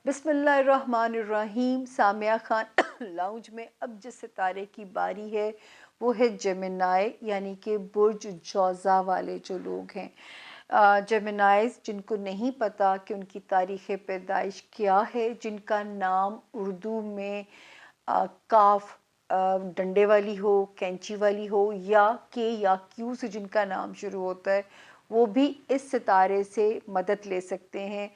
बिस्मिल्लाहिर्रहमानिर्रहीम। सामिया खान लाउंज में अब जिस सितारे की बारी है वो है जेमिनाई, यानी कि बुर्ज जौज़ा वाले जो लोग हैं। जेमिनाइज, जिनको नहीं पता कि उनकी तारीख़ पैदाइश क्या है, जिनका नाम उर्दू में काफ डंडे वाली हो, कैंची वाली हो, या के या क्यू से जिनका नाम शुरू होता है, वो भी इस सितारे से मदद ले सकते हैं।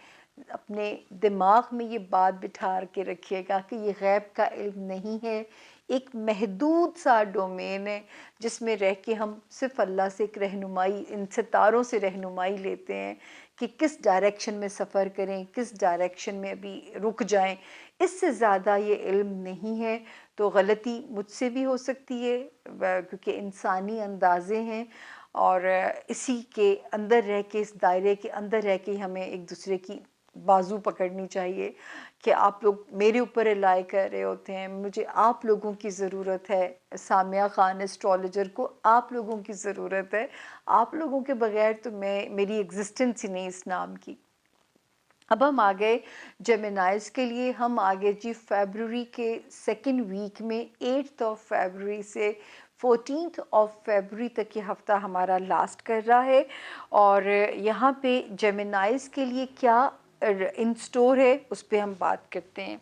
अपने दिमाग में ये बात बिठा के रखिएगा कि ये गैब का इल्म नहीं है, एक महदूद सा डोमेन है जिसमें रह के हम सिर्फ अल्लाह से एक रहनुमाई, इन सितारों से रहनुमाई लेते हैं कि किस डायरेक्शन में सफ़र करें, किस डायरेक्शन में अभी रुक जाएं। इससे ज़्यादा ये इल्म नहीं है। तो गलती मुझसे भी हो सकती है क्योंकि इंसानी अंदाज़े हैं, और इसी के अंदर रह के, इस दायरे के अंदर रह के हमें एक दूसरे की बाजू पकड़नी चाहिए कि आप लोग मेरे ऊपर रिलाई कर रहे होते हैं, मुझे आप लोगों की ज़रूरत है। सामिया खान एस्ट्रोलॉजर को आप लोगों की ज़रूरत है। आप लोगों के बगैर तो मेरी एग्जिस्टेंस ही नहीं इस नाम की। अब हम आ गए जेमिनाइज के लिए। हम आ गए जी फरवरी के सेकेंड वीक में, 8 फरवरी से 14 फरवरी तक ये हफ्ता हमारा लास्ट कर रहा है। और यहाँ पे जेमिनाइज के लिए क्या इन स्टोर है उस पर हम बात करते हैं।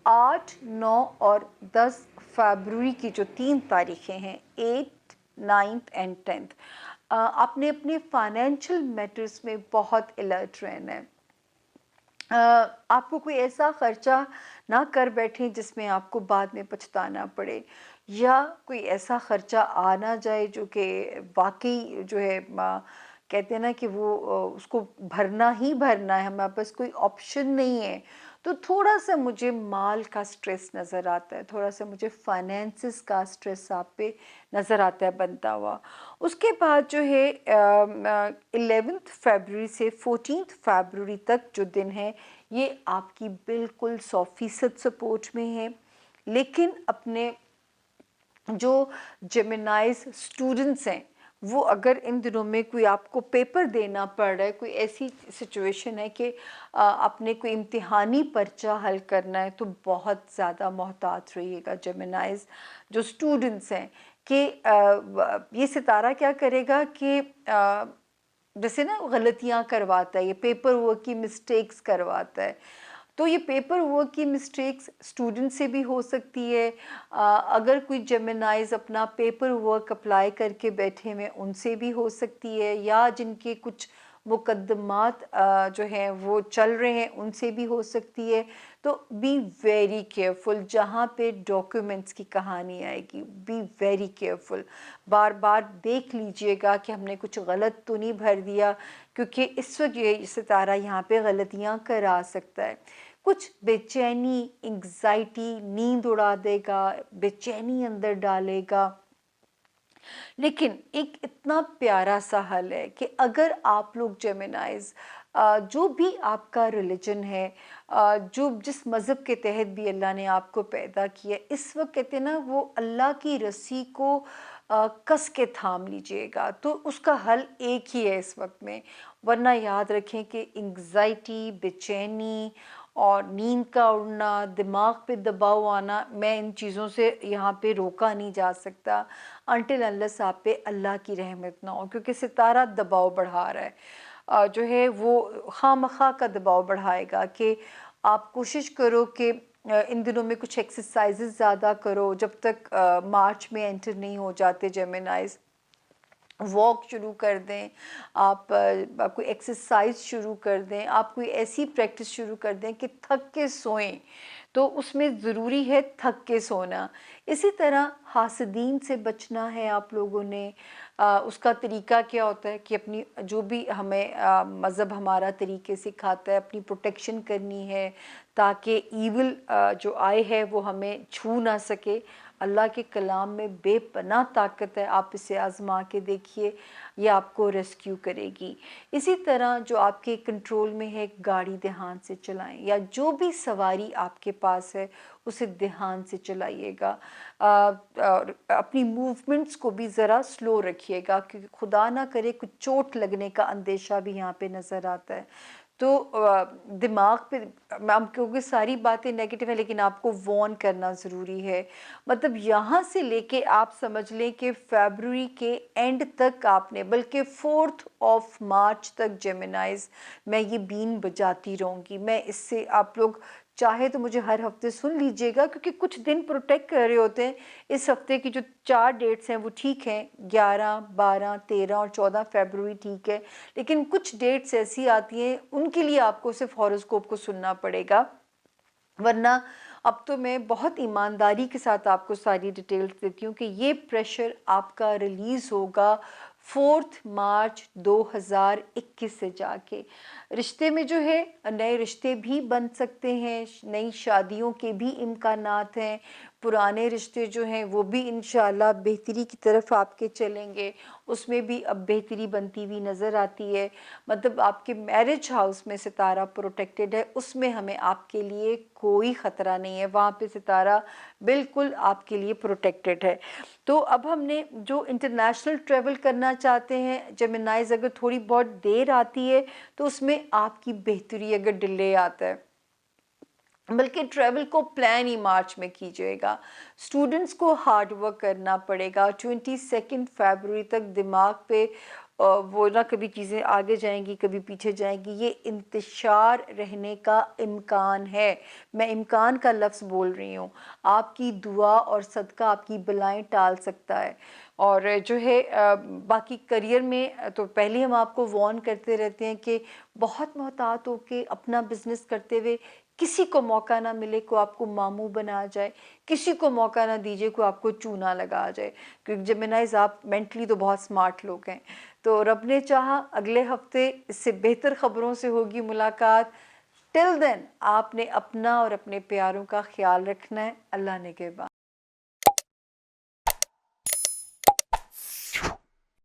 8, 9 और 10 फरवरी की जो 3 तारीखें हैं, 8, 9 एंड 10, आपने अपने फाइनेंशियल मैटर्स में बहुत अलर्ट रहना है। आपको कोई ऐसा खर्चा ना कर बैठें जिसमें आपको बाद में पछताना पड़े, या कोई ऐसा खर्चा आ ना जाए जो कि वाकई जो है कहते हैं ना कि वो उसको भरना ही भरना है, हमारे पास कोई ऑप्शन नहीं है। तो थोड़ा सा मुझे माल का स्ट्रेस नज़र आता है, थोड़ा सा मुझे फाइनेंसिस का स्ट्रेस आप पे नज़र आता है बनता हुआ। उसके बाद जो है 11 फरवरी से 14 फरवरी तक जो दिन है, ये आपकी बिल्कुल 100% सपोर्ट में है। लेकिन अपने जो जेमिनाइज स्टूडेंट्स हैं, वो अगर इन दिनों में कोई आपको पेपर देना पड़ रहा है, कोई ऐसी सिचुएशन है कि आपने कोई इम्तिहानी पर्चा हल करना है, तो बहुत ज़्यादा मोहतात रहिएगा जेमिनाइज जो स्टूडेंट्स हैं कि ये सितारा क्या करेगा कि जैसे ना गलतियां करवाता है, ये पेपर वर्क की मिस्टेक्स करवाता है। तो ये पेपर वर्क की मिस्टेक्स स्टूडेंट से भी हो सकती है। अगर कोई जेमिनाइज अपना पेपर वर्क अप्लाई करके बैठे हुए उनसे भी हो सकती है, या जिनके कुछ मुकदमात जो हैं वो चल रहे हैं उनसे भी हो सकती है। तो बी वेरी केयरफुल, जहाँ पे डॉक्यूमेंट्स की कहानी आएगी बी वेरी केयरफुल। बार बार देख लीजिएगा कि हमने कुछ गलत तो नहीं भर दिया, क्योंकि इस वक्त ये सितारा यहाँ पे गलतियाँ करा सकता है। कुछ बेचैनी, एंग्जाइटी, नींद उड़ा देगा, बेचैनी अंदर डालेगा। लेकिन एक इतना प्यारा सा हल है कि अगर आप लोग जेमिनाइज जो भी आपका रिलीजन है, जो जिस मज़हब के तहत भी अल्लाह ने आपको पैदा किया, इस वक्त कहते हैं ना वो अल्लाह की रस्सी को कस के थाम लीजिएगा, तो उसका हल एक ही है इस वक्त में। वरना याद रखें कि एंग्जाइटी, बेचैनी और नींद का उड़ना, दिमाग पे दबाव आना, मैं इन चीज़ों से यहाँ पे रोका नहीं जा सकता अनटिल अनलेस आप पे अल्लाह की रहमत ना हो, क्योंकि सितारा दबाव बढ़ा रहा है। जो है वो खामखा का दबाव बढ़ाएगा कि आप कोशिश करो कि इन दिनों में कुछ एक्सरसाइजेज ज़्यादा करो जब तक मार्च में एंटर नहीं हो जाते जेमिनाइज। वॉक शुरू कर दें, आप कोई एक्सरसाइज शुरू कर दें, आप कोई ऐसी प्रैक्टिस शुरू कर दें कि थक के सोएं। तो उसमें ज़रूरी है थक के सोना। इसी तरह हासदीन से बचना है आप लोगों ने। उसका तरीका क्या होता है कि अपनी जो भी हमें मज़हब हमारा तरीके सिखाता है, अपनी प्रोटेक्शन करनी है ताकि ईविल जो आए है वो हमें छू ना सके। अल्लाह के कलाम में बेपनाह ताकत है, आप इसे आज़मा के देखिए, ये आपको रेस्क्यू करेगी। इसी तरह जो आपके कंट्रोल में है, गाड़ी ध्यान से चलाएं, या जो भी सवारी आपके पास है उसे ध्यान से चलाइएगा। और अपनी मूवमेंट्स को भी ज़रा स्लो रखिएगा, क्योंकि खुदा ना करे कुछ चोट लगने का अंदेशा भी यहाँ पे नज़र आता है। تو دماغ پہ کیونکہ ساری باتیں نیگیٹو ہیں لیکن آپ کو وارن کرنا ضروری ہے. مطلب یہاں سے لے کے آپ سمجھ لیں کہ فیبروری کے اینڈ تک آپ نے، بلکہ 4 مارچ تک جیمنائز میں یہ بین بجاتی رہوں گی. میں اس سے آپ لوگ چاہے تو مجھے ہر ہفتے سن لیجئے گا، کیونکہ کچھ دن پروٹیکٹ کر رہے ہوتے ہیں. اس ہفتے کی جو 4 ڈیٹس ہیں وہ ٹھیک ہیں، 11 12 13 اور 14 فیبروری ٹھیک ہے، لیکن کچھ ڈیٹس ایسی آتی ہیں ان کے لیے آپ کو صرف ہاروسکوپ کو سننا پڑے گا. ورنہ اب تو میں بہت ایمانداری کے ساتھ آپ کو ساری ڈیٹیلز دیتی ہوں کہ یہ پریشر آپ کا ریلیز ہوگا 4 مارچ 2021 سے جا کے. رشتے میں جو ہے نئے رشتے بھی بن سکتے ہیں، نئی شادیوں کے بھی امکانات ہیں. پرانے رشتے جو ہیں وہ بھی انشاءاللہ بہتری کی طرف آپ کے چلیں گے، اس میں بھی اب بہتری بنتی ہوئی نظر آتی ہے. مطلب آپ کے میرج ہاؤس میں ستارہ پروٹیکٹڈ ہے، اس میں ہمیں آپ کے لیے کوئی خطرہ نہیں ہے، وہاں پہ ستارہ بالکل آپ کے لیے پروٹیکٹڈ ہے. تو اب ہم نے جو انٹرنیشنل ٹریول کرنا چاہتے ہیں، جیمنائز اگر تھوڑی بہت دیر آتی ہے تو اس میں آپ کی بہتری، اگر ڈیلے آتا ہے بلکہ ٹریول کو پلان ہی مارچ میں کیجیے گا. اسٹوڈنٹس کو ہارڈ ورک کرنا پڑے گا. 22 فیبروری تک دماغ پہ وہ نہ کبھی چیزیں آگے جائیں گی کبھی پیچھے جائیں گی، یہ انتشار رہنے کا امکان ہے. میں امکان کا لفظ بول رہی ہوں. آپ کی دعا اور صدقہ آپ کی بلائیں ٹال سکتا ہے. اور جو ہے باقی کریئر میں تو پہلے ہم آپ کو وارن کرتے رہتے ہیں کہ بہت محتاط ہو کے اپنا بزنس کرتے ہوئے کسی کو موقع نہ ملے کو آپ کو ماموں بنا جائے، کسی کو موقع نہ دیجیے کو آپ کو چونا لگا جائے. کیونکہ جیمنائز آپ مینٹلی تو بہت سمارٹ لوگ ہیں. تو رب نے چاہا اگلے ہفتے اس سے بہتر خبروں سے ہوگی ملاقات. ٹل دین آپ نے اپنا اور اپنے پیاروں کا خیال رکھنا ہے. اللہ نگہبان.